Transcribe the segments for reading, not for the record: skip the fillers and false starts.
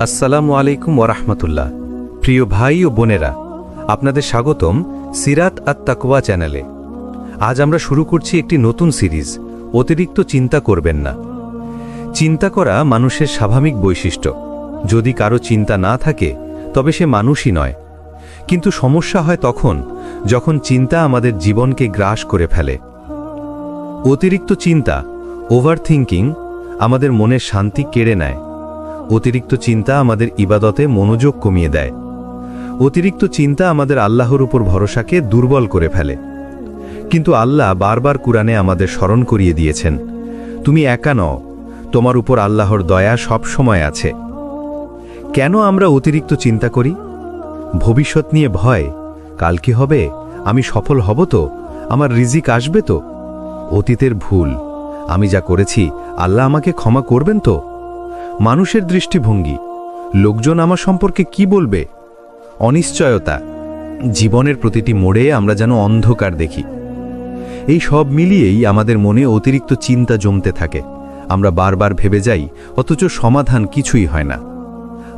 আসসালামু আলাইকুম ওরহমতুল্লাহ। প্রিয় ভাই ও বোনেরা, আপনাদের স্বাগতম সিরাত আত তাকওয়া চ্যানেলে। আজ আমরা শুরু করছি একটি নতুন সিরিজ, অতিরিক্ত চিন্তা করবেন না। চিন্তা করা মানুষের স্বাভাবিক বৈশিষ্ট্য। যদি কারো চিন্তা না থাকে তবে সে মানুষই নয়। কিন্তু সমস্যা হয় তখন যখন চিন্তা আমাদের জীবনকে গ্রাস করে ফেলে। অতিরিক্ত চিন্তা, ওভারথিংকিং, আমাদের মনের শান্তি কেড়ে নেয়। অতিরিক্ত চিন্তা আমাদের ইবাদতে মনোযোগ কমিয়ে দেয়। অতিরিক্ত চিন্তা আমাদের আল্লাহর উপর ভরসাকে দুর্বল করে ফেলে। কিন্তু আল্লাহ বারবার কুরআনে আমাদের স্মরণ করিয়ে দিয়েছেন, তুমি একা নও, তোমার উপর আল্লাহর দয়া সব সময় আছে। কেন আমরা অতিরিক্ত চিন্তা করি? ভবিষ্যৎ নিয়ে ভয়, কাল কি হবে, আমি সফল হব তো, আমার রিজিক আসবে তো। অতীতের ভুল, আমি যা করেছি আল্লাহ আমাকে ক্ষমা করবেন তো। মানুষের দৃষ্টিভঙ্গি, লোকজন আমার সম্পর্কে কি বলবে। অনিশ্চয়তা, জীবনের প্রতিটি মোড়ে আমরা যেন অন্ধকার দেখি। এই সব মিলিয়েই আমাদের মনে অতিরিক্ত চিন্তা জমতে থাকে। আমরা বারবার ভেবে যাই, অথচ সমাধান কিছুই হয় না।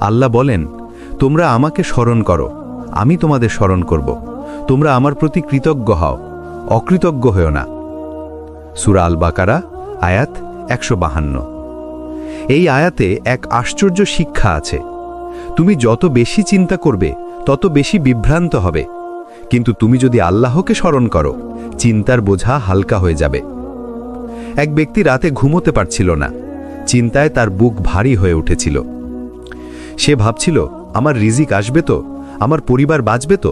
আল্লাহ বলেন, তোমরা আমাকে স্মরণ করো, আমি তোমাদের স্মরণ করব। তোমরা আমার প্রতি কৃতজ্ঞ হও, অকৃতজ্ঞ হও না। সূরা আল বাকারা, আয়াত 152। এই আয়াতে এক আশ্চর্য শিক্ষা আছে। তুমি যত বেশি চিন্তা করবে তত বেশি বিভ্রান্ত হবে, কিন্তু তুমি যদি আল্লাহকে স্মরণ করো, চিন্তার বোঝা হালকা হয়ে যাবে। এক ব্যক্তি রাতে ঘুমোতে পারছিল না। চিন্তায় তার বুক ভারী হয়ে উঠেছিল। সে ভাবছিল, আমার রিজিক আসবে তো, আমার পরিবার বাঁচবে তো।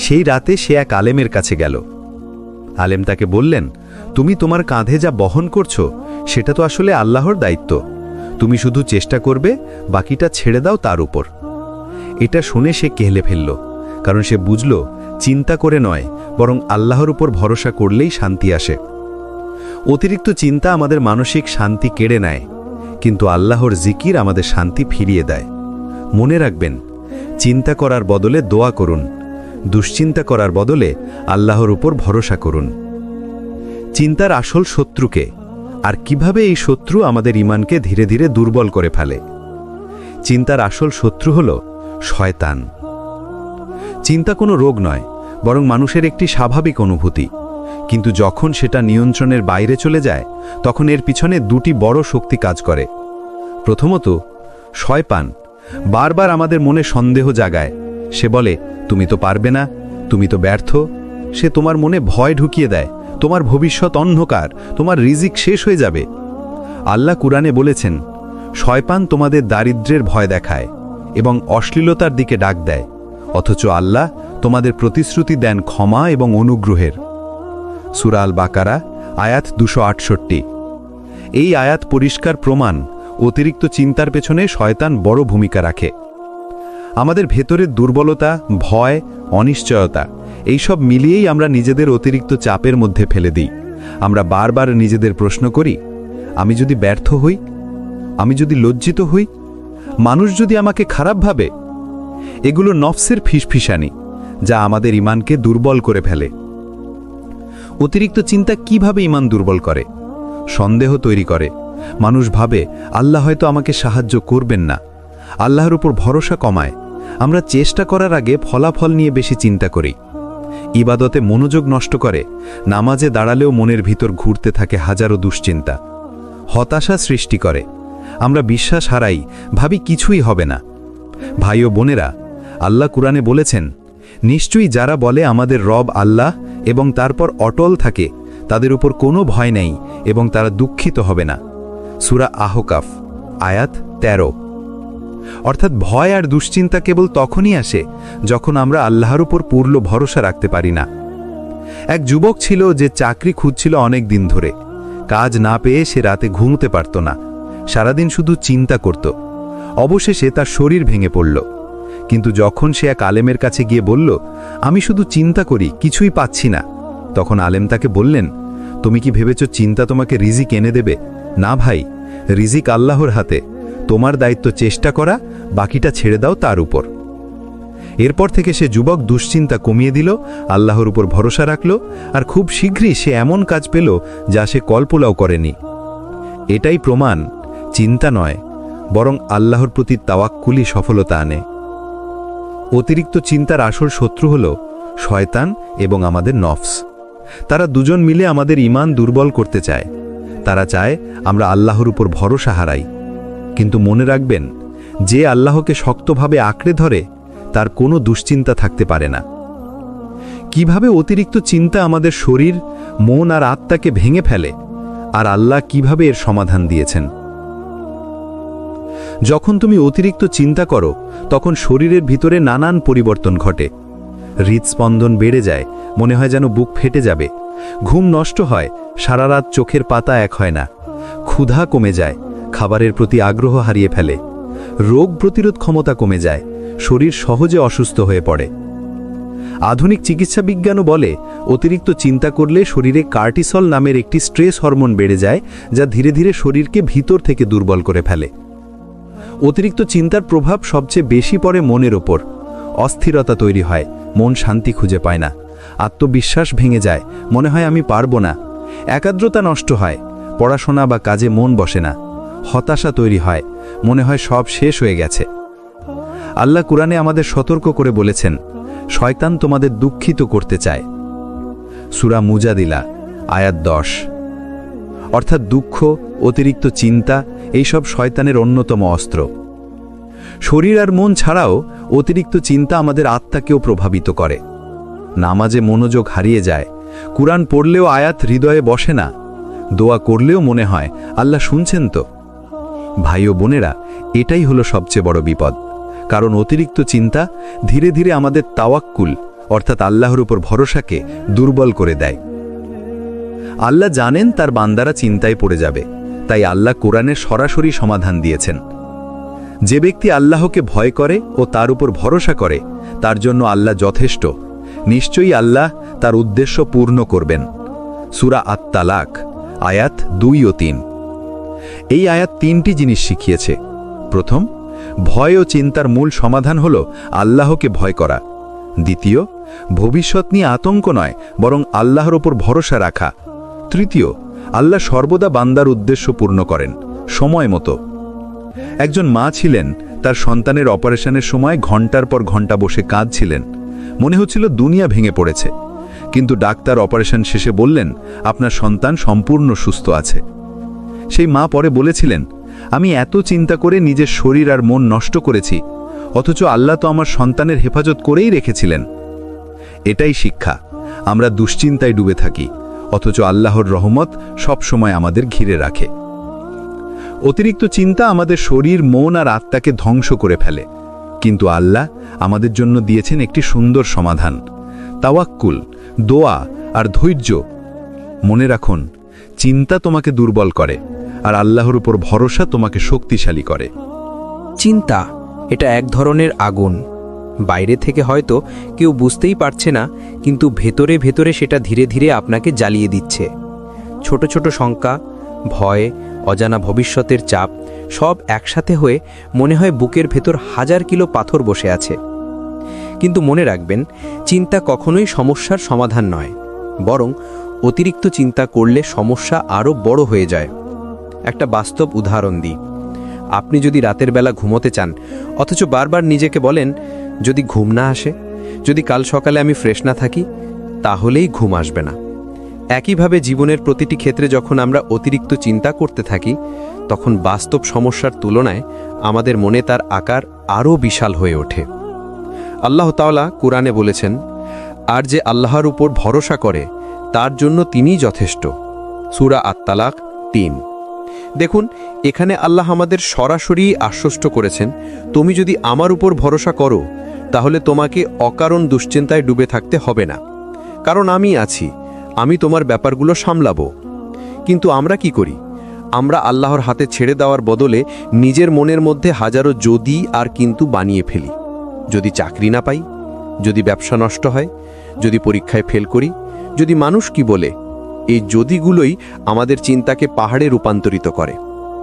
সেই রাতে সে এক আলেমের কাছে গেল। আলেম তাকে বললেন, তুমি তোমার কাঁধে যা বহন করছো সেটা তো আসলে আল্লাহর দায়িত্ব। তুমি শুধু চেষ্টা করবে, বাকিটা ছেড়ে দাও তার উপর। এটা শুনে সে কেহলে ফেলল, কারণ সে বুঝল চিন্তা করে নয়, বরং আল্লাহর উপর ভরসা করলেই শান্তি আসে। অতিরিক্ত চিন্তা আমাদের মানসিক শান্তি কেড়ে নেয়, কিন্তু আল্লাহর জিকির আমাদের শান্তি ফিরিয়ে দেয়। মনে রাখবেন, চিন্তা করার বদলে দোয়া করুন, দুশ্চিন্তা করার বদলে আল্লাহর উপর ভরসা করুন। চিন্তার আসল শত্রুকে, আর কিভাবে এই শত্রু আমাদের ঈমানকে ধীরে ধীরে দুর্বল করে ফেলে? চিন্তার আসল শত্রু হল শয়তান। চিন্তা কোনো রোগ নয়, বরং মানুষের একটি স্বাভাবিক অনুভূতি। কিন্তু যখন সেটা নিয়ন্ত্রণের বাইরে চলে যায়, তখন এর পিছনে দুটি বড় শক্তি কাজ করে। প্রথমত, শয়তান বারবার আমাদের মনে সন্দেহ জাগায়। সে বলে, তুমি তো পারবে না, তুমি তো ব্যর্থ। সে তোমার মনে ভয় ঢুকিয়ে দেয়, তোমার ভবিষ্যৎ অন্ধকার, তোমার রিজিক শেষ হয়ে যাবে। আল্লাহ কুরআনে বলেছেন, শয়তান তোমাদের দারিদ্র্যের ভয় দেখায় এবং অশ্লীলতার দিকে ডাক দেয়, অথচ আল্লাহ তোমাদের প্রতিশ্রুতি দেন ক্ষমা এবং অনুগ্রহের। সূরা আল বাকারা, আয়াত 268। এই আয়াত পরিষ্কার প্রমাণ, অতিরিক্ত চিন্তার পেছনে শয়তান বড় ভূমিকা রাখে। আমাদের ভেতরের দুর্বলতা, ভয়, অনিশ্চয়তা, এইসব মিলিয়েই আমরা নিজেদের অতিরিক্ত চাপের মধ্যে ফেলে দিই। আমরা বারবার নিজেদের প্রশ্ন করি, আমি যদি ব্যর্থ হই, আমি যদি লজ্জিত হই, মানুষ যদি আমাকে খারাপ ভাবে। এগুলো নফসের ফিসফিসানি, যা আমাদের ঈমানকে দুর্বল করে ফেলে। অতিরিক্ত চিন্তা কিভাবে ঈমান দুর্বল করে? সন্দেহ তৈরি করে। মানুষ ভাবে, আল্লাহ হয়তো আমাকে সাহায্য করবেন না। আল্লাহর উপর ভরসা কমায়। আমরা চেষ্টা করার আগে ফলাফল নিয়ে বেশি চিন্তা করি। ইবাদতে মনোযোগ নষ্ট করে। নামাজে দাঁড়ালেও মনের ভিতর ঘুরতে থাকে হাজারো দুশ্চিন্তা। হতাশা সৃষ্টি করে। আমরা বিশ্বাস হারাই, ভাবি কিছুই হবে না। ভাই ও বোনেরা, আল্লাহ কুরআনে বলেছেন, নিশ্চয়ই যারা বলে আমাদের রব আল্লাহ এবং তারপর অটল থাকে, তাদের উপর কোনো ভয় নেই এবং তারা দুঃখিত হবে না। সূরা আহকাফ, আয়াত 13। অর্থাৎ ভয় আর দুশ্চিন্তা কেবল তখনই আসে যখন আমরা আল্লাহর উপর পূর্ণ ভরসা রাখতে পারি না। এক যুবক ছিল যে চাকরি খুঁজছিল অনেক দিন ধরে। কাজ না পেয়ে সে রাতে ঘুমোতে পারত না। সারাদিন শুধু চিন্তা করত। অবশেষে তার শরীর ভেঙে পড়ল। কিন্তু যখন সে এক আলেমের কাছে গিয়ে বলল, আমি শুধু চিন্তা করি, কিছুই পাচ্ছি না, তখন আলেম তাকে বললেন, তুমি কি ভেবেছ চিন্তা তোমাকে রিজিক এনে দেবে? না ভাই, রিজিক আল্লাহর হাতে। তোমার দায়িত্ব চেষ্টা করা, বাকিটা ছেড়ে দাও তার উপর। এরপর থেকে সে যুবক দুশ্চিন্তা কমিয়ে দিল, আল্লাহর উপর ভরসা রাখল, আর খুব শীঘ্রই সে এমন কাজ পেল যা সে কল্পনাও করেনি। এটাই প্রমাণ, চিন্তা নয়, বরং আল্লাহর প্রতি তাওয়াক্কুলই সফলতা আনে। অতিরিক্ত চিন্তার আসল শত্রু হল শয়তান এবং আমাদের নফস। তারা দুজন মিলে আমাদের ঈমান দুর্বল করতে চায়। তারা চায় আমরা আল্লাহর উপর ভরসা হারাই। কিন্তু মনে রাখবেন, যে আল্লাহকে শক্তভাবে আঁকড়ে ধরে তার কোনো দুশ্চিন্তা থাকতে পারে না। কিভাবে অতিরিক্ত চিন্তা আমাদের শরীর, মন আর আত্মাকে ভেঙে ফেলে, আর আল্লাহ কিভাবে এর সমাধান দিয়েছেন। যখন তুমি অতিরিক্ত চিন্তা করো তখন শরীরের ভিতরে নানান পরিবর্তন ঘটে। হৃদস্পন্দন বেড়ে যায়, মনে হয় যেন বুক ফেটে যাবে। ঘুম নষ্ট হয়, সারা রাত চোখের পাতা এক হয় না। ক্ষুধা কমে যায়, খাবারের প্রতি আগ্রহ হারিয়ে ফেলে। রোগ প্রতিরোধ ক্ষমতা কমে যায়, শরীর সহজে অসুস্থ হয়ে পড়ে। আধুনিক চিকিৎসা বিজ্ঞানও বলে অতিরিক্ত চিন্তা করলে শরীরে কার্টিসল নামের একটি স্ট্রেস হরমোন বেড়ে যায়, যা ধীরে ধীরে শরীরকে ভিতর থেকে দুর্বল করে ফেলে। অতিরিক্ত চিন্তার প্রভাব সবচেয়ে বেশি পড়ে মনের ওপর। অস্থিরতা তৈরি হয়, মন শান্তি খুঁজে পায় না। আত্মবিশ্বাস ভেঙে যায়, মনে হয় আমি পারবো না। একাগ্রতা নষ্ট হয়, পড়াশোনা বা কাজে মন বসে না। হতাশা তৈরি হয়, মনে হয় সব শেষ হয়ে গেছে। আল্লাহ কুরআনে আমাদের সতর্ক করে বলেছেন, শয়তান তোমাদের দুঃখিত করতে চায়। সূরা মুজাদিলা আয়াত 10। অর্থাৎ দুঃখ, অতিরিক্ত চিন্তা এইসব শয়তানের অন্যতম অস্ত্র। শরীর আর মন ছাড়াও অতিরিক্ত চিন্তা আমাদের আত্মাকেও প্রভাবিত করে। নামাজে মনোযোগ হারিয়ে যায়, কুরআন পড়লেও আয়াত হৃদয়ে বসে না, দোয়া করলেও মনে হয় আল্লাহ শুনছেন তো। ভাই ও বোনেরা, এটাই হলো সবচেয়ে বড় বিপদ। কারণ অতিরিক্ত চিন্তা ধীরে ধীরে আমাদের তাওয়াক্কুল অর্থাৎ আল্লাহর উপর ভরসাকে দুর্বল করে দেয়। আল্লাহ জানেন তার বান্দারা চিন্তায় পড়ে যাবে, তাই আল্লাহ কোরআনে সরাসরি সমাধান দিয়েছেন। যে ব্যক্তি আল্লাহকে ভয় করে ও তার উপর ভরসা করে তার জন্য আল্লাহ যথেষ্ট। নিশ্চয়ই আল্লাহ তার উদ্দেশ্য পূর্ণ করবেন। সূরা আত-তালাক আয়াত 2 ও 3। এই আয়াত 3টি জিনিস শিখিয়েছে। প্রথম, ভয় ও চিন্তার মূল সমাধান হল আল্লাহকে ভয় করা। দ্বিতীয়, ভবিষ্যৎ নিয়ে আতঙ্ক নয়, বরং আল্লাহর ওপর ভরসা রাখা। তৃতীয়, আল্লাহ সর্বদা বান্দার উদ্দেশ্য পূর্ণ করেন সময় মতো। একজন মা ছিলেন, তার সন্তানের অপারেশনের সময় ঘন্টার পর ঘন্টা বসে কাঁদছিলেন। মনে হচ্ছিল দুনিয়া ভেঙে পড়েছে। কিন্তু ডাক্তার অপারেশন শেষে বললেন, আপনার সন্তান সম্পূর্ণ সুস্থ আছে। সেই মা পরে বলেছিলেন, আমি এত চিন্তা করে নিজের শরীর আর মন নষ্ট করেছি, অথচ আল্লাহ তো আমার সন্তানের হেফাজত করেই রেখেছিলেন। এটাই শিক্ষা। আমরা দুশ্চিন্তায় ডুবে থাকি, অথচ আল্লাহর রহমত সব সময় আমাদের ঘিরে রাখে। অতিরিক্ত চিন্তা আমাদের শরীর, মন আর আত্মাকে ধ্বংস করে ফেলে। কিন্তু আল্লাহ আমাদের জন্য দিয়েছেন একটি সুন্দর সমাধান, তাওয়াক্কুল, দোয়া আর ধৈর্য। মনে রাখুন, চিন্তা তোমাকে দুর্বল করে, আর আল্লাহর উপর ভরসা তোমাকে শক্তিশালী করে। চিন্তা এটা এক ধরনের আগুন। বাইরে থেকে হয়তো কেউ বুঝতেই পারছে না, কিন্তু ভেতরে ভেতরে সেটা ধীরে ধীরে আপনাকে জ্বালিয়ে দিচ্ছে। ছোট ছোট শঙ্কা, ভয়, অজানা ভবিষ্যতের চাপ সব একসাথে হয়ে মনে হয় বুকের ভেতর 1000 কিলো পাথর বসে আছে। কিন্তু মনে রাখবেন, চিন্তা কখনোই সমস্যার সমাধান নয়, বরং অতিরিক্ত চিন্তা করলে সমস্যা আরও বড় হয়ে যায়। একটা বাস্তব উদাহরণ দিই। আপনি যদি রাতের বেলা ঘুমোতে চান, অথচ বারবার নিজেকে বলেন, যদি ঘুম না আসে, যদি কাল সকালে আমি ফ্রেশ না থাকি, তাহলেই ঘুম আসবে না। একইভাবে জীবনের প্রতিটি ক্ষেত্রে যখন আমরা অতিরিক্ত চিন্তা করতে থাকি, তখন বাস্তব সমস্যার তুলনায় আমাদের মনে তার আকার আরও বিশাল হয়ে ওঠে। আল্লাহ তাআলা কুরআনে বলেছেন, আর যে আল্লাহর উপর ভরসা করে তার জন্য তিনিই যথেষ্ট। সূরা আত-তালাক 3। দেখুন, এখানে আল্লাহ আমাদের সরাসরি আশ্বস্ত করেছেন, তুমি যদি আমার উপর ভরসা করো তাহলে তোমাকে অকারণ দুশ্চিন্তায় ডুবে থাকতে হবে না, কারণ আমি আছি, আমি তোমার ব্যাপারগুলো সামলাবো। কিন্তু আমরা কি করি? আমরা আল্লাহর হাতে ছেড়ে দেওয়ার বদলে নিজের মনের মধ্যে হাজারো যদি আর কিন্তু বানিয়ে ফেলি। যদি চাকরি না পাই, যদি ব্যবসা নষ্ট হয়, যদি পরীক্ষায় ফেল করি, যদি মানুষ কি বলে, এই যদিগুলোই আমাদের চিন্তাকে পাহাড়ে রূপান্তরিত করে।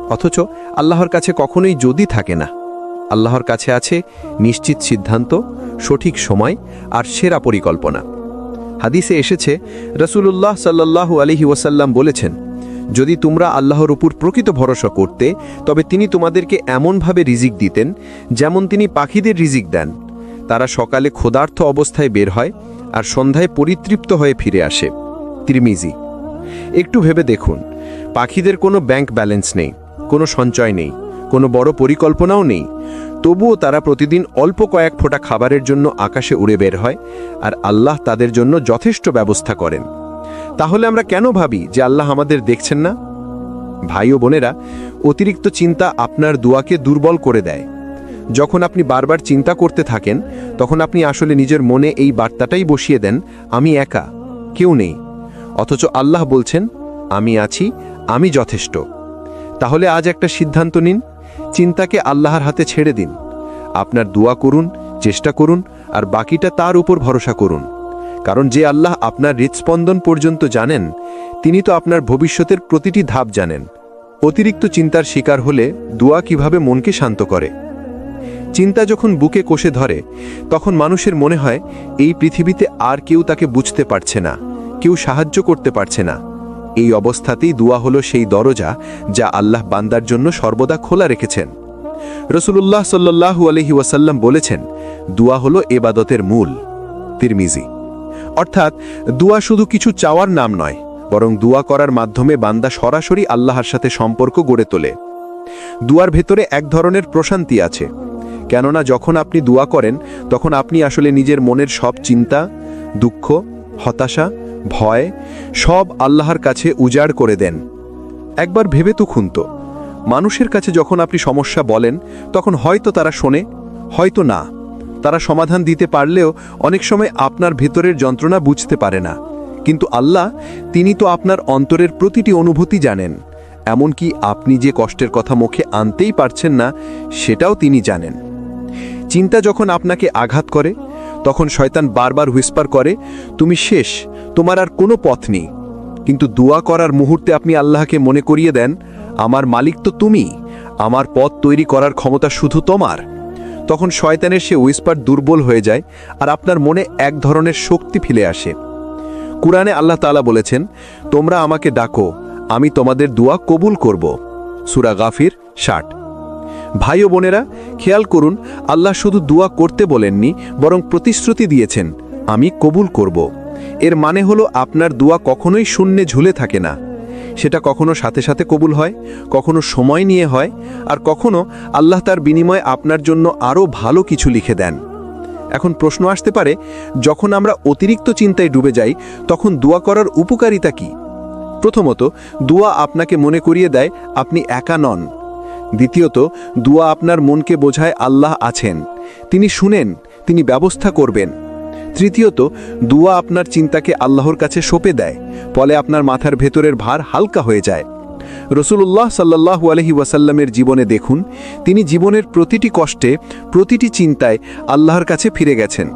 অথচ আল্লাহর কাছে কখনোই যদি থাকে না। আল্লাহর কাছে আছে নিশ্চিত সিদ্ধান্ত, সঠিক সময় আর সেরা পরিকল্পনা। হাদিসে এসেছে, রাসূলুল্লাহ সাল্লাল্লাহু আলাইহি ওয়াসাল্লাম বলেছেন, যদি তোমরা আল্লাহর উপর প্রকৃত ভরসা করতে তবে তিনি তোমাদেরকে এমনভাবে রিজিক দিতেন যেমন তিনি পাখিদের রিজিক দেন। তারা সকালে ক্ষুধার্ত অবস্থায় বের হয় আর সন্ধ্যায় পরিতৃপ্ত হয়ে ফিরে আসে। তিরমিজি। একটু ভেবে দেখুন, পাখিদের কোনো ব্যাংক ব্যালেন্স নেই, কোনো সঞ্চয় নেই, কোনো বড় পরিকল্পনাও নেই, তবুও তারা প্রতিদিন অল্প কয়েক ফোঁটা খাবারের জন্য আকাশে উড়ে বের হয় আর আল্লাহ তাদের জন্য যথেষ্ট ব্যবস্থা করেন। তাহলে আমরা কেন ভাবি যে আল্লাহ আমাদের দেখছেন না? ভাই ও বোনেরা, অতিরিক্ত চিন্তা আপনার দোয়াকে দুর্বল করে দেয়। যখন আপনি বারবার চিন্তা করতে থাকেন তখন আপনি আসলে নিজের মনে এই বার্তাটাই বসিয়ে দেন, আমি একা, কেউ নেই। অথচ আল্লাহ বলছেন, আমি আছি, আমি যথেষ্ট। তাহলে আজ একটা সিদ্ধান্ত নিন, চিন্তাকে আল্লাহর হাতে ছেড়ে দিন। আপনার দোয়া করুন, চেষ্টা করুন আর বাকিটা তার উপর ভরসা করুন। কারণ যে আল্লাহ আপনার হৃৎস্পন্দন পর্যন্ত জানেন, তিনি তো আপনার ভবিষ্যতের প্রতিটি ধাপ জানেন। অতিরিক্ত চিন্তার শিকার হলে দোয়া কিভাবে মনকে শান্ত করে। চিন্তা যখন বুকে কষে ধরে তখন মানুষের মনে হয় এই পৃথিবীতে আর কেউ তাকে বুঝতে পারছে না, কেউ সাহায্য করতে পারছে না। এই অবস্থাতেই দোয়া হলো সেই দরজা যা আল্লাহ বান্দার জন্য সর্বদা খোলা রেখেছেন। রাসূলুল্লাহ সাল্লাল্লাহু আলাইহি ওয়াসাল্লাম বলেছেন, দোয়া হলো ইবাদতের মূল। তিরমিজি। অর্থাৎ দোয়া শুধু কিছু চাওয়ার নাম নয়, বরং দোয়া করার মাধ্যমে বান্দা সরাসরি আল্লাহর সাথে সম্পর্ক গড়ে তোলে। দোয়ার ভেতরে এক ধরনের প্রশান্তি আছে, কেননা যখন আপনি দোয়া করেন তখন আপনি আসলে নিজের মনের সব চিন্তা, দুঃখ, হতাশা, ভয় সব আল্লাহর কাছে উজাড় করে দেন। একবার ভেবে দেখুন তো, মানুষের কাছে যখন আপনি সমস্যা বলেন তখন হয়তো তারা শোনে, হয়তো না। তারা সমাধান দিতে পারলেও অনেক সময় আপনার ভেতরের যন্ত্রণা বুঝতে পারে না। কিন্তু আল্লাহ, তিনি তো আপনার অন্তরের প্রতিটি অনুভূতি জানেন। এমনকি আপনি যে কষ্টের কথা মুখে আনতেই পারছেন না, সেটাও তিনি জানেন। চিন্তা যখন আপনাকে আঘাত করে তখন শয়তান বারবার হুইসপার করে, তুমি শেষ, তোমার আর কোনো পথ নেই। কিন্তু দোয়া করার মুহূর্তে আপনি আল্লাহকে মনে করিয়ে দেন, আমার মালিক তো তুমি, আমার পথ তৈরি করার ক্ষমতা শুধু তোমার। তখন শয়তানের সে হুইসপার দুর্বল হয়ে যায় আর আপনার মনে এক ধরনের শক্তি ফিরে আসে। কুরআনে আল্লাহ তাআলা বলেছেন, তোমরা আমাকে ডাকো, আমি তোমাদের দোয়া কবুল করব। সূরা গাফির 60। ভাই ও বোনেরা, খেয়াল করুন, আল্লাহ শুধু দোয়া করতে বলেননি, বরং প্রতিশ্রুতি দিয়েছেন, আমি কবুল করব। এর মানে হলো আপনার দোয়া কখনোই শূন্যে ঝুলে থাকে না। সেটা কখনো সাথে সাথে কবুল হয়, কখনো সময় নিয়ে হয়, আর কখনো আল্লাহ তার বিনিময়ে আপনার জন্য আরও ভালো কিছু লিখে দেন। এখন প্রশ্ন আসতে পারে, যখন আমরা অতিরিক্ত চিন্তায় ডুবে যাই তখন দোয়া করার উপকারিতা কি? প্রথমত, দোয়া আপনাকে মনে করিয়ে দেয় আপনি একা নন। দ্বিতীয়ত, দোয়া আপনার মনকে বোঝায় আল্লাহ আছেন, তিনি শুনেন, তিনি ব্যবস্থা করবেন। তৃতীয়ত, দোয়া আপনার চিন্তাকে আল্লাহর কাছে সঁপে দেয়, ফলে আপনার মাথার ভেতরের ভার হালকা হয়ে যায়। রাসূলুল্লাহ সাল্লাল্লাহু আলাইহি ওয়াসাল্লামের জীবনে দেখুন, তিনি জীবনের প্রতিটি কষ্টে, প্রতিটি চিন্তায় আল্লাহর কাছে ফিরে গেছেন।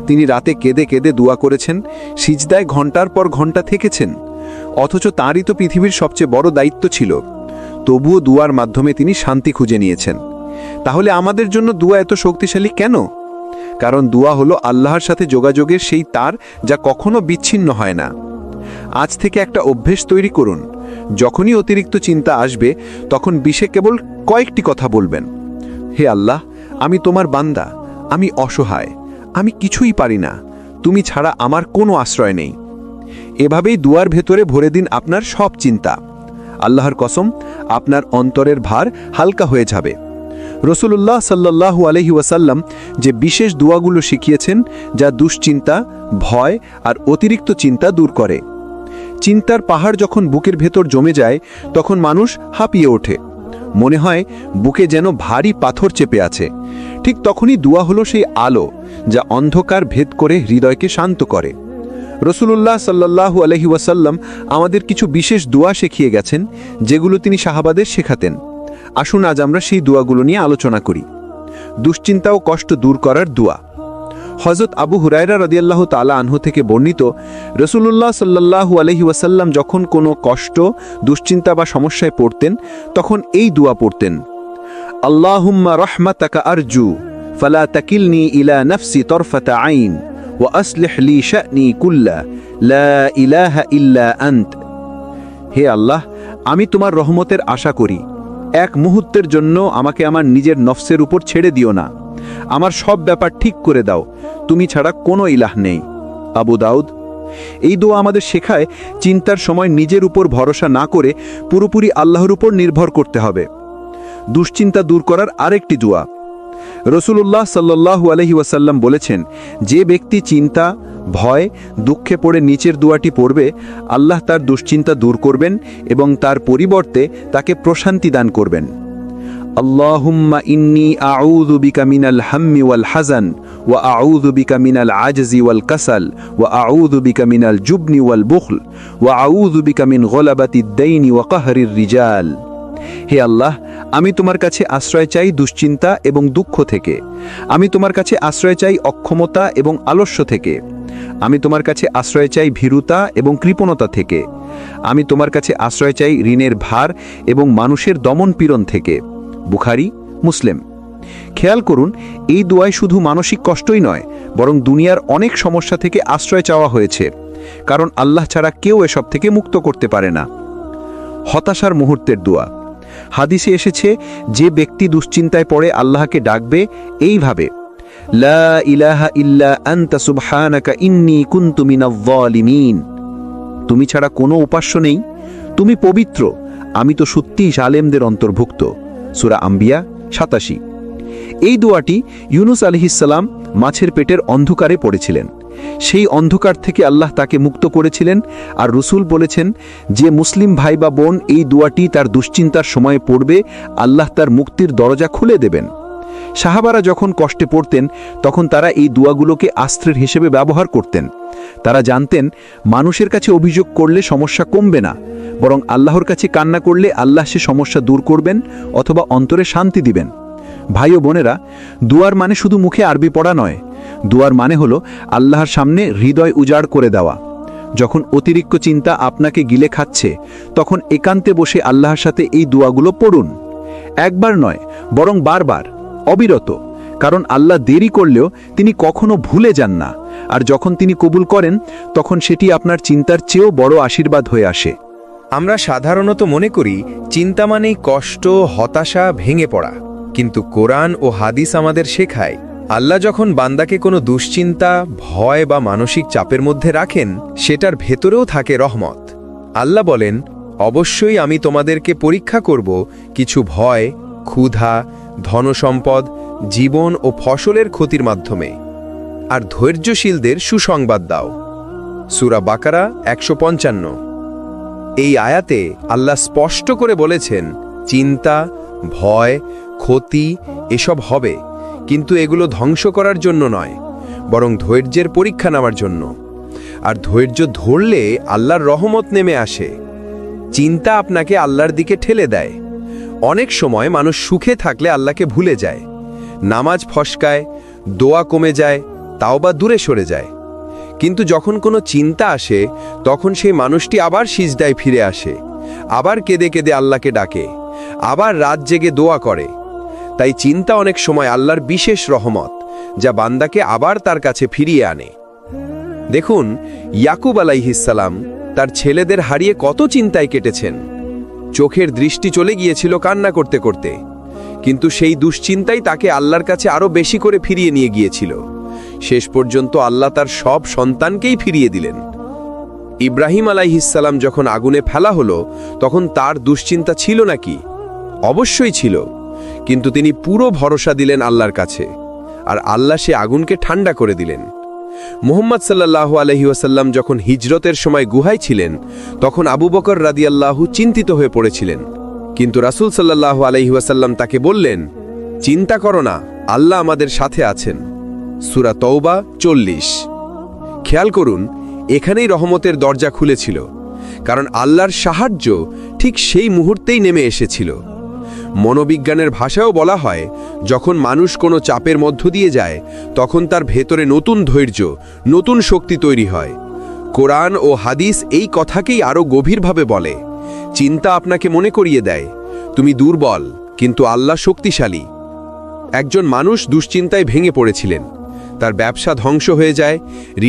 তিনি রাতে কেঁদে কেঁদে দোয়া করেছেন, সিজদায় ঘন্টার পর ঘন্টা থেকেছেন। অথচ তাঁরই তো পৃথিবীর সবচেয়ে বড় দায়িত্ব ছিল। তবুও দোয়ার মাধ্যমে তিনি শান্তি খুঁজে নিয়েছেন। তাহলে আমাদের জন্য দোয়া এত শক্তিশালী কেন? কারণ দোয়া হলো আল্লাহর সাথে যোগাযোগের সেই তার যা কখনো বিচ্ছিন্ন হয় না। আজ থেকে একটা অভ্যেস তৈরি করুন, যখনই অতিরিক্ত চিন্তা আসবে তখন বিষে কেবল কয়েকটি কথা বলবেন, হে আল্লাহ, আমি তোমার বান্দা, আমি অসহায়, আমি কিছুই পারি না, তুমি ছাড়া আমার কোনো আশ্রয় নেই। এভাবেই দুয়ার ভেতরে ভরে দিন আপনার সব চিন্তা। আল্লাহর কসম, আপনার অন্তরের ভার হালকা হয়ে যাবে। রাসূলুল্লাহ সাল্লাল্লাহু আলাইহি ওয়াসাল্লাম যে বিশেষ দোয়াগুলো শিখিয়েছেন, যা দুশ্চিন্তা, ভয় আর অতিরিক্ত চিন্তা দূর করে। চিন্তার পাহাড় যখন বুকের ভেতর জমে যায় তখন মানুষ হাঁপিয়ে ওঠে, মনে হয় বুকে যেন ভারী পাথর চেপে আছে। ঠিক তখনই দোয়া হলো সেই আলো যা অন্ধকার ভেদ করে হৃদয়কে শান্ত করে। রাসূলুল্লাহ সাল্লাল্লাহু আলাইহি ওয়াসাল্লাম আমাদের কিছু বিশেষ দোয়া শিখিয়ে গেছেন, যেগুলো তিনি সাহাবাদের শেখাতেন। আসুন আজ আমরা সেই দোয়াগুলো নিয়ে আলোচনা করি। দুশ্চিন্তা ও কষ্ট দূর করার দোয়া। হযরত আবু হুরায়রা রাদিয়াল্লাহু তাআলা আনহু থেকে বর্ণিত, রাসূলুল্লাহ সাল্লাল্লাহু আলাইহি ওয়াসাল্লাম যখন কোনো কষ্ট, দুশ্চিন্তা বা সমস্যায় পড়তেন তখন এই দোয়া পড়তেন, আল্লাহুম্মা রাহমাতাকা আরজু ফালা তাকিলনি ইলা নাফসি তরফাতা আইন ওয়া আসলিহ লি শা'নি কুল্লা লা ইলাহা ইল্লা আন্ত। হে আল্লাহ, আমি তোমার রহমতের আশা করি। এক মুহূর্তের জন্য আমাকে আমার নিজের নফসের উপর ছেড়ে দিও না। আমার সব ব্যাপার ঠিক করে দাও, তুমি ছাড়া কোনো ইলাহ নেই। আবু দাউদ। এই দোয়া আমাদের শেখায় চিন্তার সময় নিজের উপর ভরসা না করে পুরোপুরি আল্লাহর উপর নির্ভর করতে হবে। দুশ্চিন্তা দূর করার আরেকটি দোয়া। রসুলুল্লাহ সাল্লাল্লাহু আলাইহি ওয়াসাল্লাম বলেছেন, যে ব্যক্তি চিন্তা, ভয়, দুঃখে পড়ে নিচের দোয়াটি পড়বে, আল্লাহ তার দুশ্চিন্তা দূর করবেন এবং তার পরিবর্তে তাকে প্রশান্তি দান করবেন। আল্লাহুম্মা ইন্নী আউযু বিকা মিনাল হাম্মি ওয়াল হাযান ওয়া আউযু বিকা মিনাল আজজি ওয়াল কাসাল ওয়া আউযু বিকা মিনাল জুবনি ওয়াল বুখল ওয়া আউযু বিকা মিন গলাবাতিদ দাইনি ওয়া কাহরির রিজাল। হে আল্লাহ, আমি তোমার কাছে আশ্রয় চাই দুশ্চিন্তা এবং দুঃখ থেকে। আমি তোমার কাছে আশ্রয় চাই অক্ষমতা এবং আলস্য থেকে। আমি তোমার কাছে আশ্রয় চাই ভীরুতা এবং কৃপণতা থেকে। আমি তোমার কাছে আশ্রয় চাই ঋণের ভার এবং মানুষের দমন পীড়ন থেকে। বুখারী, মুসলিম। খেয়াল করুন, এই দোয়ায় শুধু মানসিক কষ্টই নয়, বরং দুনিয়ার অনেক সমস্যা থেকে আশ্রয় চাওয়া হয়েছে, কারণ আল্লাহ ছাড়া কেউ এসব থেকে মুক্ত করতে পারে না। হতাশার মুহূর্তের দোয়া। হাদিসে এসেছে, যে ব্যক্তি দুশ্চিন্তায় পড়ে আল্লাহকে ডাকবে এইভাবে, লা ইলাহা ইল্লা আনতা সুবহানাকা ইন্নী কুনতু মিনাজ যালিমিন। তুমি ছাড়া কোনো উপাস্য নেই, তুমি পবিত্র, আমি তো সত্যিই জালেমদের অন্তর্ভুক্ত। সূরা আম্বিয়া 87। এই দোয়াটি ইউনুস আলাইহিস সালাম মাছের পেটের অন্ধকারে পড়েছিলেন। সেই অন্ধকার থেকে আল্লাহ তাকে মুক্ত করেছিলেন। আর রসুল বলেছেন, যে মুসলিম ভাই বা বোন এই দোয়াটি তার দুশ্চিন্তার সময়ে পড়বে, আল্লাহ তার মুক্তির দরজা খুলে দেবেন। সাহাবারা যখন কষ্টে পড়তেন, তখন তারা এই দোয়াগুলোকে আশ্রয়ের হিসেবে ব্যবহার করতেন। তারা জানতেন, মানুষের কাছে অভিযোগ করলে সমস্যা কমবে না, বরং আল্লাহর কাছে কান্না করলে আল্লাহ সে সমস্যা দূর করবেন অথবা অন্তরে শান্তি দিবেন। ভাই ও বোনেরা, দুয়ার মানে শুধু মুখে আরবি পড়া নয়। দুয়ার মানে হলো আল্লাহর সামনে হৃদয় উজাড় করে দেওয়া। যখন অতিরিক্ত চিন্তা আপনাকে গিলে খাচ্ছে, তখন একান্তে বসে আল্লাহর সাথে এই দোয়াগুলো পড়ুন। একবার নয়, বরং বারবার, অবিরত। কারণ আল্লাহ দেরি করলেও তিনি কখনো ভুলে যান না, আর যখন তিনি কবুল করেন, তখন সেটি আপনার চিন্তার চেয়েও বড় আশীর্বাদ হয়ে আসে। আমরা সাধারণত মনে করি চিন্তা মানেই কষ্ট, হতাশা, ভেঙে পড়া। কিন্তু কোরআন ও হাদিস আমাদের শেখায়, আল্লাহ যখন বান্দাকে কোনো দুশ্চিন্তা, ভয় বা মানসিক চাপের মধ্যে রাখেন, সেটার ভেতরেও থাকে রহমত। আল্লাহ বলেন, অবশ্যই আমি তোমাদেরকে পরীক্ষা করব কিছু ভয়, ক্ষুধা, ধনসম্পদ, জীবন ও ফসলের ক্ষতির মাধ্যমে, আর ধৈর্যশীলদের সুসংবাদ দাও। সূরা বাকারা 155। এই আয়াতে আল্লাহ স্পষ্ট করে বলেছেন, চিন্তা, ভয়, ক্ষতি এসব হবে, কিন্তু এগুলো ধ্বংস করার জন্য নয়, বরং ধৈর্যের পরীক্ষা নেওয়ার জন্য। আর ধৈর্য ধরলে আল্লাহর রহমত নেমে আসে। চিন্তা আপনাকে আল্লাহর দিকে ঠেলে দেয়। অনেক সময় মানুষ সুখে থাকলে আল্লাহকে ভুলে যায়, নামাজ ফসকায়, দোয়া কমে যায়, তাওবা দূরে সরে যায়। কিন্তু যখন কোনো চিন্তা আসে, তখন সেই মানুষটি আবার সিজদায় ফিরে আসে, আবার কেঁদে কেঁদে আল্লাহকে ডাকে, আবার রাত জেগে দোয়া করে। তাই চিন্তা অনেক সময় আল্লাহর বিশেষ রহমত, যা বান্দাকে আবার তার কাছে ফিরিয়ে আনে। দেখুন, ইয়াকুব আলাইহিস সালাম তার ছেলেদের হারিয়ে কত চিন্তায় কেটেছেন। চোখের দৃষ্টি চলে গিয়েছিল কান্না করতে করতে, কিন্তু সেই দুশ্চিন্তাই তাকে আল্লাহর কাছে আরো বেশি করে ফিরিয়ে নিয়ে গিয়েছিল। শেষ পর্যন্ত আল্লাহ তার সব সন্তানকেই ফিরিয়ে দিলেন। ইব্রাহিম আলাইহিস সালাম যখন আগুনে ফেলা হলো, তখন তার দুশ্চিন্তা ছিল নাকি? অবশ্যই ছিল, কিন্তু তিনি পুরো ভরসা দিলেন আল্লাহর কাছে, আর আল্লাহ সে আগুনকে ঠান্ডা করে দিলেন। মুহাম্মদ সাল্লাল্লাহু আলাইহি ওয়াসাল্লাম যখন হিজরতের সময় গুহায় ছিলেন, তখন আবু বকর রাদিয়াল্লাহু চিন্তিত হয়ে পড়েছিলেন, কিন্তু রাসূল সাল্লাল্লাহু আলাইহি ওয়াসাল্লাম তাকে বললেন, চিন্তা করো না, আল্লাহ আমাদের সাথে আছেন। সূরা তওবা 40। খেয়াল করুন, এখানেই রহমতের দরজা খুলেছিল, কারণ আল্লাহর সাহায্য ঠিক সেই মুহূর্তেই নেমে এসেছিল। মনোবিজ্ঞানের ভাষায়ও বলা হয়, যখন মানুষ কোনো চাপের মধ্য দিয়ে যায়, তখন তার ভেতরে নতুন ধৈর্য, নতুন শক্তি তৈরি হয়। কোরআন ও হাদিস এই কথাকেই আরও গভীরভাবে বলে। চিন্তা আপনাকে মনে করিয়ে দেয়, তুমি দুর্বল, কিন্তু আল্লাহ শক্তিশালী। একজন মানুষ দুশ্চিন্তায় ভেঙে পড়েছিলেন। তার ব্যবসা ধ্বংস হয়ে যায়,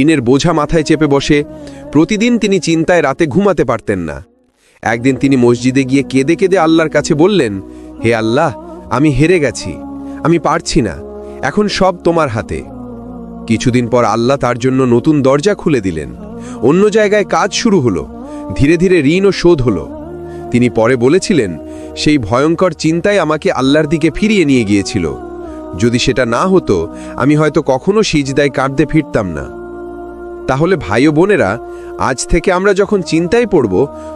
ঋণের বোঝা মাথায় চেপে বসে, প্রতিদিন তিনি চিন্তায় রাতে ঘুমাতে পারতেন না। একদিন তিনি মসজিদে গিয়ে কেঁদে কেঁদে আল্লাহর কাছে বললেন, হে আল্লাহ, আমি হেরে গেছি, আমি পারছি না, এখন সব তোমার হাতে। কিছুদিন পর আল্লাহ তার জন্য নতুন দরজা খুলে দিলেন, অন্য জায়গায় কাজ শুরু হলো, ধীরে ধীরে ঋণও শোধ হলো। তিনি পরে বলেছিলেন, সেই ভয়ঙ্কর চিন্তায় আমাকে আল্লাহর দিকে ফিরিয়ে নিয়ে গিয়েছিল। যদি সেটা না হতো, আমি হয়তো কখনো সিজদায় কাঁদতে ফিরতাম না। তাহলে ভাই ও বোনেরা, আজ থেকে আমরা যখন চিন্তায় পড়ব,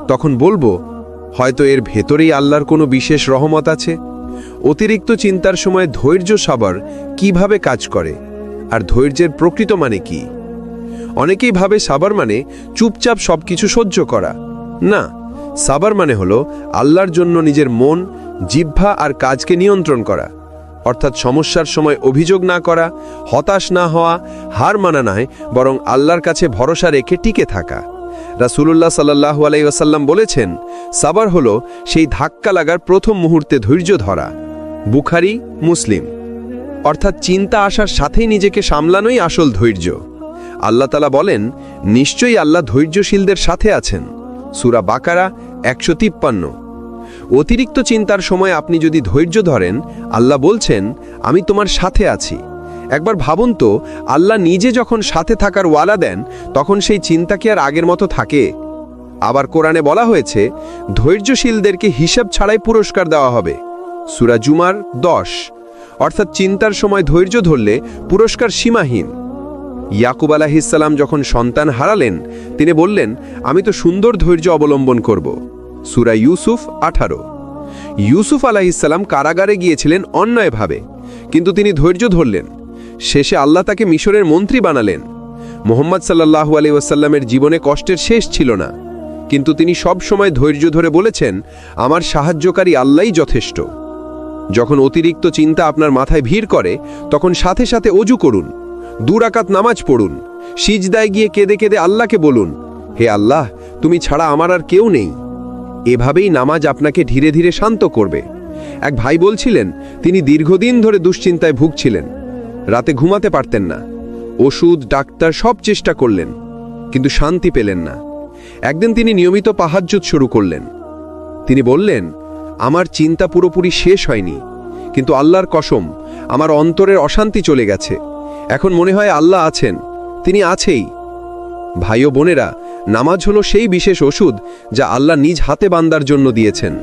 তখন বলবো, হয়তো এর ভেতরেই আল্লাহর কোনো বিশেষ রহমত আছে। অতিরিক্ত চিন্তার সময় ধৈর্য সাবর কিভাবে কাজ করে, আর ধৈর্যের প্রকৃত মানে কি? অনেকেই ভাবে সাবর মানে চুপচাপ সবকিছু সহ্য করা। না, সাবর মানে হলো আল্লাহর জন্য নিজের মন, জিহ্বা আর কাজকে নিয়ন্ত্রণ করা। অর্থাৎ সমস্যার সময় অভিযোগ না করা, হতাশ না হওয়া, হার মানা নয়, বরং আল্লাহর কাছে ভরসা রেখে টিকে থাকা। রাসূলুল্লাহ সাল্লাল্লাহু আলাইহি ওয়াসাল্লাম বলেছেন, সাবর হলো সেই ধাক্কা লাগার প্রথম মুহূর্তে ধৈর্য ধরা। বুখারী, মুসলিম। অর্থাৎ চিন্তা আসার সাথেই নিজেকে সামলানোই আসল ধৈর্য। আল্লাহ তাআলা বলেন, নিশ্চয়ই আল্লাহ ধৈর্যশীলদের সাথে আছেন। সূরা বাকারা 153। অতিরিক্ত চিন্তার সময় আপনি যদি ধৈর্য ধরেন, আল্লাহ বলছেন, আমি তোমার সাথে আছি। একবার ভাবুন তো, আল্লাহ নিজে যখন সাথে থাকার ওয়াদা দেন, তখন সেই চিন্তা কি আর আগের মতো থাকে? আবার কোরআনে বলা হয়েছে, ধৈর্যশীলদেরকে হিসাব ছাড়াই পুরস্কার দেওয়া হবে। সূরা জুমার 10। অর্থাৎ চিন্তার সময় ধৈর্য ধরলে পুরস্কার সীমাহীন। ইয়াকুব আলাইহিসসালাম যখন সন্তান হারালেন, তিনি বললেন, আমি তো সুন্দর ধৈর্য অবলম্বন করব। সূরা ইউসুফ 18। ইউসুফ আলাইহিসসালাম কারাগারে গিয়েছিলেন অন্যায়ভাবে, কিন্তু তিনি ধৈর্য ধরলেন। শেষে আল্লাহ তাকে মিশরের মন্ত্রী বানালেন। মুহাম্মদ সাল্লাল্লাহু আলাইহি ওয়াসাল্লামের জীবনে কষ্টের শেষ ছিল না, কিন্তু তিনি সব সময় ধৈর্য ধরে বলেছেন, আমার সাহায্যকারী আল্লাহই যথেষ্ট। যখন অতিরিক্ত চিন্তা আপনার মাথায় ভিড় করে, তখন সাথে সাথে ওযু করুন, 2 রাকাত নামাজ পড়ুন, সিজদায় গিয়ে কেঁদে কেঁদে আল্লাহকে বলুন, হে আল্লাহ, তুমি ছাড়া আমার আর কেউ নেই। এভাবেই নামাজ আপনাকে ধীরে ধীরে শান্ত করবে। এক ভাই বলছিলেন, তিনি দীর্ঘদিন ধরে দুশ্চিন্তায় ভুগছিলেন, রাতে ঘুমাতে পারতেন না, ওষুধ, ডাক্তার সব চেষ্টা করলেন, কিন্তু শান্তি পেলেন না। একদিন তিনি নিয়মিত তাহাজ্জুদ শুরু করলেন। তিনি বললেন, আমার চিন্তা পুরোপুরি শেষ হয়নি, কিন্তু আল্লাহর কসম, আমার অন্তরের অশান্তি চলে গেছে। এখন মনে হয় আল্লাহ আছেন, তিনি আছেই। ভাই ও বোনেরা, নামাজ হলো সেই বিশেষ ওষুধ যা আল্লাহ নিজ হাতে বান্দার জন্য দিয়েছেন।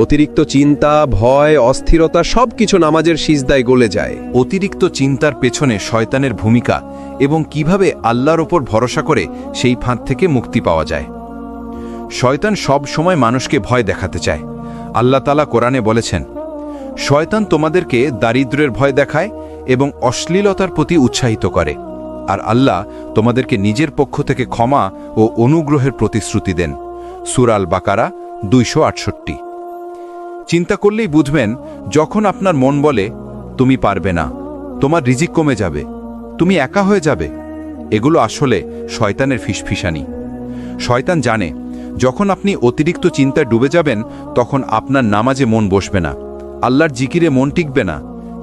অতিরিক্ত চিন্তা, ভয়, অস্থিরতা সবকিছু নামাজের সিজদায় গলে যায়। অতিরিক্ত চিন্তার পেছনে শয়তানের ভূমিকা এবং কিভাবে আল্লাহর ওপর ভরসা করে সেই ফাঁদ থেকে মুক্তি পাওয়া যায়। শয়তান সব সময় মানুষকে ভয় দেখাতে চায়। আল্লাহ তাআলা কোরআনে বলেছেন, শয়তান তোমাদেরকে দারিদ্র্যের ভয় দেখায় এবং অশ্লীলতার প্রতি উৎসাহিত করে, আর আল্লাহ তোমাদেরকে নিজের পক্ষ থেকে ক্ষমা ও অনুগ্রহের প্রতিশ্রুতি দেন। সূরা আল বাকারা 268। চিন্তা করলেই বুঝবেন, যখন আপনার মন বলে তুমি পারবে না, তোমার রিজিক কমে যাবে, তুমি একা হয়ে যাবে, এগুলো আসলে শয়তানের ফিসফিসানি। শয়তান জানে, যখন আপনি অতিরিক্ত চিন্তায় ডুবে যাবেন, তখন আপনার নামাজে মন বসবে না, আল্লাহর জিকিরে মন টিকবে না,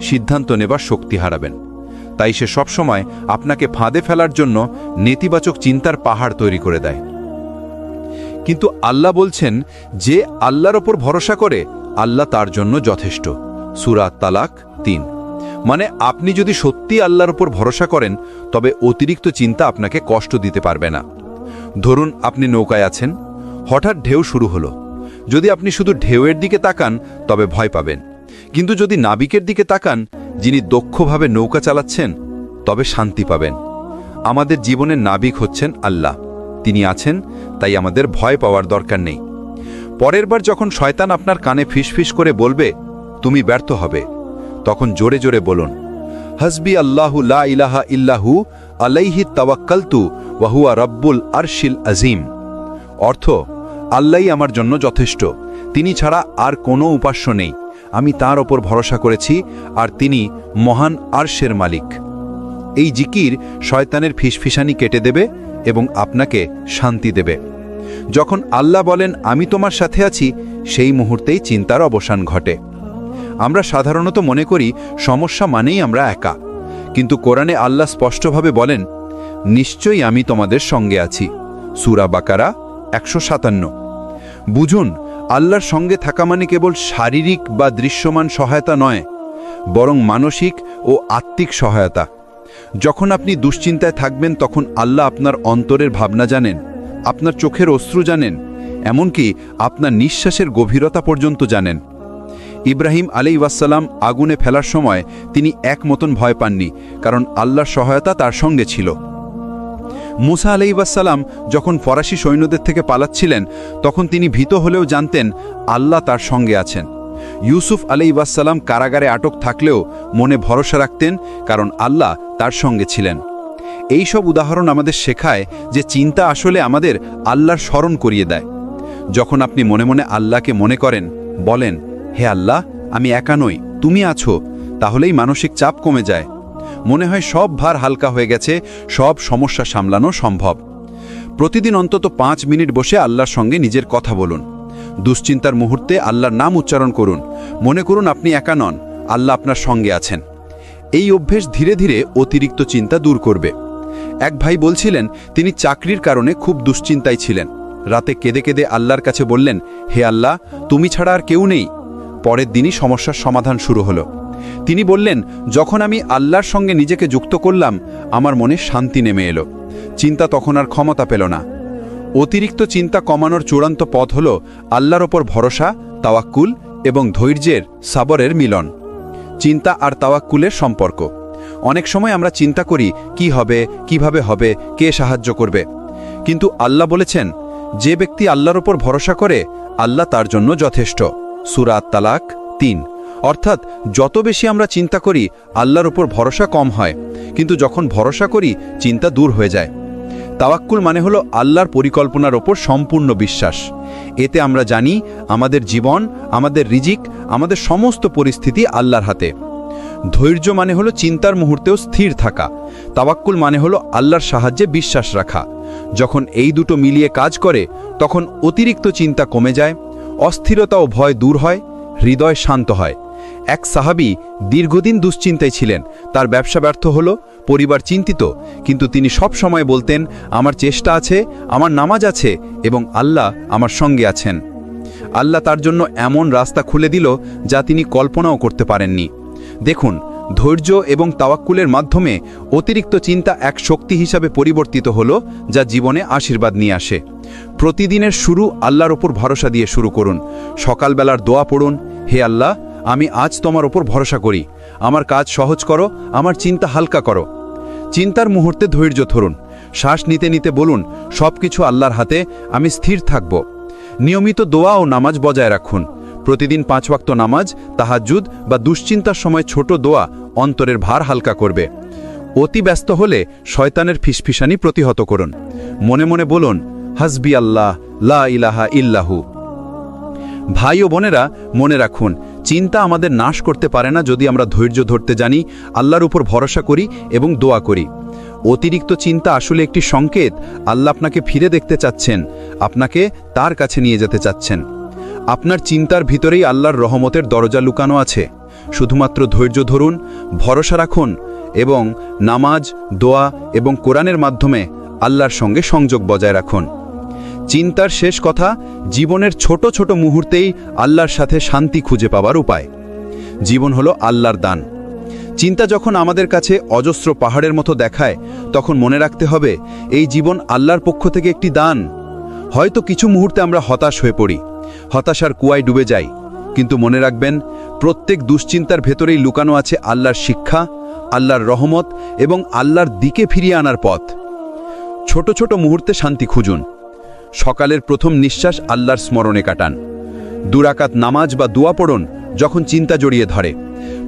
সিদ্ধান্ত নেবার শক্তি হারাবেন। তাই সে সবসময় আপনাকে ফাঁদে ফেলার জন্য নেতিবাচক চিন্তার পাহাড় তৈরি করে দেয়। কিন্তু আল্লাহ বলছেন, যে আল্লাহর ওপর ভরসা করে, আল্লাহ তার জন্য যথেষ্ট। সূরা তালাক 3। মানে আপনি যদি সত্যি আল্লাহর ওপর ভরসা করেন, তবে অতিরিক্ত চিন্তা আপনাকে কষ্ট দিতে পারবে না। ধরুন আপনি নৌকায় আছেন, হঠাৎ ঢেউ শুরু হলো। যদি আপনি শুধু ঢেউয়ের দিকে তাকান, তবে ভয় পাবেন, কিন্তু যদি নাবিকের দিকে তাকান, যিনি দক্ষভাবে নৌকা চালাচ্ছেন, তবে শান্তি পাবেন। আমাদের জীবনের নাবিক হচ্ছেন আল্লাহ, তিনি আছেন, তাই আমাদের ভয় পাওয়ার দরকার নেই। পরের বার যখন শয়তান আপনার কানে ফিসফিস করে বলবে তুমি ব্যর্থ হবে, তখন জোরে জোরে বলুন, হাসবি আল্লাহু লা ইলাহা ইল্লাহু আলাইহি তাওয়াক্কালতু ওয়া হুয়া রাব্বুল আরশিল আজিম। অর্থ, আল্লাহই আমার জন্য যথেষ্ট, তিনি ছাড়া আর কোনো উপাস্য নেই, আমি তার ওপর ভরসা করেছি, আর তিনি মহান আরশের মালিক। এই জিকির শয়তানের ফিসফিসানি কেটে দেবে এবং আপনাকে শান্তি দেবে। যখন আল্লাহ বলেন আমি তোমার সাথে আছি, সেই মুহূর্তেই চিন্তার অবসান ঘটে। আমরা সাধারণত মনে করি সমস্যা মানেই আমরা একা, কিন্তু কোরআনে আল্লাহ স্পষ্টভাবে বলেন, নিশ্চয়ই আমি তোমাদের সঙ্গে আছি। সূরা বাকারা 157। বুঝুন, আল্লাহর সঙ্গে থাকা মানে কেবল শারীরিক বা দৃশ্যমান সহায়তা নয়, বরং মানসিক ও আত্মিক সহায়তা। যখন আপনি দুশ্চিন্তায় থাকবেন তখন আল্লাহ আপনার অন্তরের ভাবনা জানেন, আপনার চোখের অশ্রু জানেন, এমনকি আপনার নিঃশ্বাসের গভীরতা পর্যন্ত জানেন। ইব্রাহিম আলাইহিসসালাম আগুনে ফেলার সময় তিনি এক মতন ভয় পাননি, কারণ আল্লাহর সহায়তা তার সঙ্গে ছিল। মুসা আলাইহিসসালাম যখন ফরাসি সৈন্যদের থেকে পালাচ্ছিলেন তখন তিনি ভীত হলেও জানতেন আল্লাহ তার সঙ্গে আছেন। ইউসুফ আলাইহিসসালাম কারাগারে আটক থাকলেও মনে ভরসা রাখতেন, কারণ আল্লাহ তার সঙ্গে ছিলেন। এই সব উদাহরণ আমাদের শেখায় যে চিন্তা আসলে আমাদের আল্লাহর স্মরণ করিয়ে দেয়। যখন আপনি মনে মনে আল্লাহকে মনে করেন, বলেন, হে আল্লাহ, আমি একা নই, তুমি আছো, তাহলেই মানসিক চাপ কমে যায়। মনে হয় সব ভার হালকা হয়ে গেছে, সব সমস্যা সামলানো সম্ভব। প্রতিদিন অন্তত 5 মিনিট বসে আল্লাহর সঙ্গে নিজের কথা বলুন। দুশ্চিন্তার মুহূর্তে আল্লাহর নাম উচ্চারণ করুন। মনে করুন আপনি একা নন, আল্লাহ আপনার সঙ্গে আছেন। এই অভ্যেস ধীরে ধীরে অতিরিক্ত চিন্তা দূর করবে। এক ভাই বলছিলেন তিনি চাকরির কারণে খুব দুশ্চিন্তায় ছিলেন। রাতে কেঁদে কেঁদে আল্লাহর কাছে বললেন, হে আল্লাহ, তুমি ছাড়া আর কেউ নেই। পরের দিনই সমস্যার সমাধান শুরু হলো। তিনি বললেন, যখন আমি আল্লাহর সঙ্গে নিজেকে যুক্ত করলাম, আমার মনে শান্তি নেমে এলো। চিন্তা তখন আর ক্ষমতা পেল না। অতিরিক্ত চিন্তা কমানোর চূড়ান্ত পথ হল আল্লাহর ওপর ভরসা, তাওয়াক্কুল এবং ধৈর্যের সাবরের মিলন। চিন্তা আর তাওয়াক্কুলের সম্পর্ক। অনেক সময় আমরা চিন্তা করি কি হবে, কিভাবে হবে, কে সাহায্য করবে। কিন্তু আল্লাহ বলেছেন, যে ব্যক্তি আল্লাহর ওপর ভরসা করে আল্লাহ তার জন্য যথেষ্ট। সূরা আত-তালাক 3। অর্থাৎ যত বেশি আমরা চিন্তা করি আল্লাহর ওপর ভরসা কম হয়, কিন্তু যখন ভরসা করি চিন্তা দূর হয়ে যায়। তাওয়াক্কুল মানে হলো আল্লাহর পরিকল্পনার ওপর সম্পূর্ণ বিশ্বাস। এতে আমরা জানি আমাদের জীবন, আমাদের রিজিক, আমাদের সমস্ত পরিস্থিতি আল্লাহর হাতে। ধৈর্য মানে হলো চিন্তার মুহূর্তেও স্থির থাকা। তাওয়াক্কুল মানে হলো আল্লাহর সাহায্যে বিশ্বাস রাখা। যখন এই দুটো মিলিয়ে কাজ করে তখন অতিরিক্ত চিন্তা কমে যায়, অস্থিরতা ও ভয় দূর হয়, হৃদয় শান্ত হয়। এক সাহাবী দীর্ঘদিন দুশ্চিন্তায় ছিলেন। তার ব্যবসা ব্যর্থ হলো, পরিবার চিন্তিত, কিন্তু তিনি সব সময় বলতেন, আমার চেষ্টা আছে, আমার নামাজ আছে এবং আল্লাহ আমার সঙ্গে আছেন। আল্লাহ তার জন্য এমন রাস্তা খুলে দিল যা তিনি কল্পনাও করতে পারেননি। দেখুন, ধৈর্য এবং তাওয়াক্কুলের মাধ্যমে অতিরিক্ত চিন্তা এক শক্তি হিসাবে পরিবর্তিত হলো, যা জীবনে আশীর্বাদ নিয়ে আসে। প্রতিদিনের শুরু আল্লাহর ওপর ভরসা দিয়ে শুরু করুন। সকালবেলার দোয়া পড়ুন, হে আল্লাহ, আমি আজ তোমার ওপর ভরসা করি, আমার কাজ সহজ করো, আমার চিন্তা হালকা করো। চিন্তার মুহূর্তে ধৈর্য ধরুন। শ্বাস নিতে নিতে বলুন, সব কিছু আল্লাহর হাতে, আমি স্থির থাকব। নিয়মিত দোয়া ও নামাজ বজায় রাখুন। প্রতিদিন 5 ওয়াক্ত নামাজ, তাহাজ্জুদ বা দুশ্চিন্তার সময় ছোট দোয়া অন্তরের ভার হালকা করবে। অতি ব্যস্ত হলে শয়তানের ফিসফিসানি প্রতিহত করুন। মনে মনে বলুন, হাসবি আল্লাহ, লা ইলাহা ইল্লাহু। ভাই ও বোনেরা, মনে রাখুন, চিন্তা আমাদের নাশ করতে পারে না যদি আমরা ধৈর্য ধরতে জানি, আল্লাহর উপর ভরসা করি এবং দোয়া করি। অতিরিক্ত চিন্তা আসলে একটি সংকেত আল্লাহ আপনাকে ফিরে দেখতে চাচ্ছেন, আপনাকে তার কাছে নিয়ে যেতে চাচ্ছেন। আপনার চিন্তার ভিতরেই আল্লাহর রহমতের দরজা লুকানো আছে। শুধুমাত্র ধৈর্য ধরুন, ভরসা রাখুন এবং নামাজ, দোয়া এবং কোরআনের মাধ্যমে আল্লাহর সঙ্গে সংযোগ বজায় রাখুন। চিন্তার শেষ কথা, জীবনের ছোট ছোট মুহূর্তেই আল্লাহর সাথে শান্তি খুঁজে পাওয়ার উপায়। জীবন হলো আল্লাহর দান। চিন্তা যখন আমাদের কাছে অজস্র পাহাড়ের মতো দেখায়, তখন মনে রাখতে হবে এই জীবন আল্লাহর পক্ষ থেকে একটি দান। হয়তো কিছু মুহূর্তে আমরা হতাশ হয়ে পড়ি, হতাশার কুয়ায় ডুবে যাই, কিন্তু মনে রাখবেন, প্রত্যেক দুশ্চিন্তার ভেতরেই লুকানো আছে আল্লাহর শিক্ষা, আল্লাহর রহমত এবং আল্লাহর দিকে ফিরিয়ে আনার পথ। ছোট ছোট মুহূর্তে শান্তি খুঁজুন। সকালের প্রথম নিঃশ্বাস আল্লাহর স্মরণে কাটান। 2 রাকাত নামাজ বা দোয়া পড়ুন যখন চিন্তা জড়িয়ে ধরে।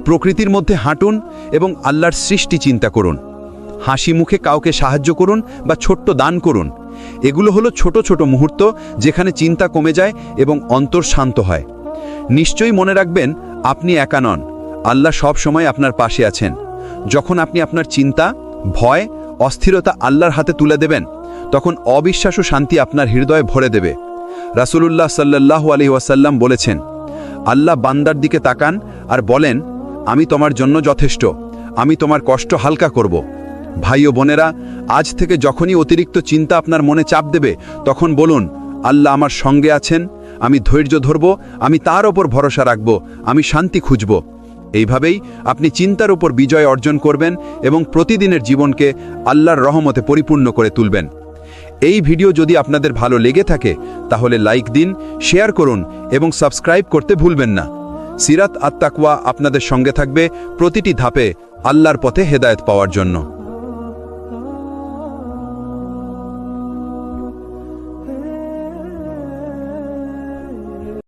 প্রকৃতির মধ্যে হাঁটুন এবং আল্লাহর সৃষ্টি চিন্তা করুন। হাসি মুখে কাউকে সাহায্য করুন বা ছোট্ট দান করুন। এগুলো হলো ছোট ছোট মুহূর্ত যেখানে চিন্তা কমে যায় এবং অন্তর শান্ত হয়। নিশ্চয়ই মনে রাখবেন, আপনি একা নন, আল্লাহ সব সময় আপনার পাশে আছেন। যখন আপনি আপনার চিন্তা, ভয়, অস্থিরতা আল্লাহর হাতে তুলে দেবেন, তখন অবিশ্বাস ও শান্তি আপনার হৃদয়ে ভরে দেবে। রাসূলুল্লাহ সাল্লাল্লাহু আলাইহি ওয়াসাল্লাম বলেছেন, আল্লাহ বান্দার দিকে তাকান আর বলেন, আমি তোমার জন্য যথেষ্ট, আমি তোমার কষ্ট হালকা করব। ভাই ও বোনেরা, আজ থেকে যখনই অতিরিক্ত চিন্তা আপনার মনে চাপ দেবে, তখন বলুন, আল্লাহ আমার সঙ্গে আছেন, আমি ধৈর্য ধরব, আমি তার ওপর ভরসা রাখব, আমি শান্তি খুঁজব। এইভাবেই আপনি চিন্তার উপর বিজয় অর্জন করবেন এবং প্রতিদিনের জীবনকে আল্লাহর রহমতে পরিপূর্ণ করে তুলবেন। এই ভিডিও যদি আপনাদের ভালো লেগে থাকে তাহলে লাইক দিন, শেয়ার করুন এবং সাবস্ক্রাইব করতে ভুলবেন না। সিরাত আত তাকওয়া আপনাদের সঙ্গে থাকবে প্রতিটি ধাপে আল্লাহর পথে হেদায়েত পাওয়ার জন্য।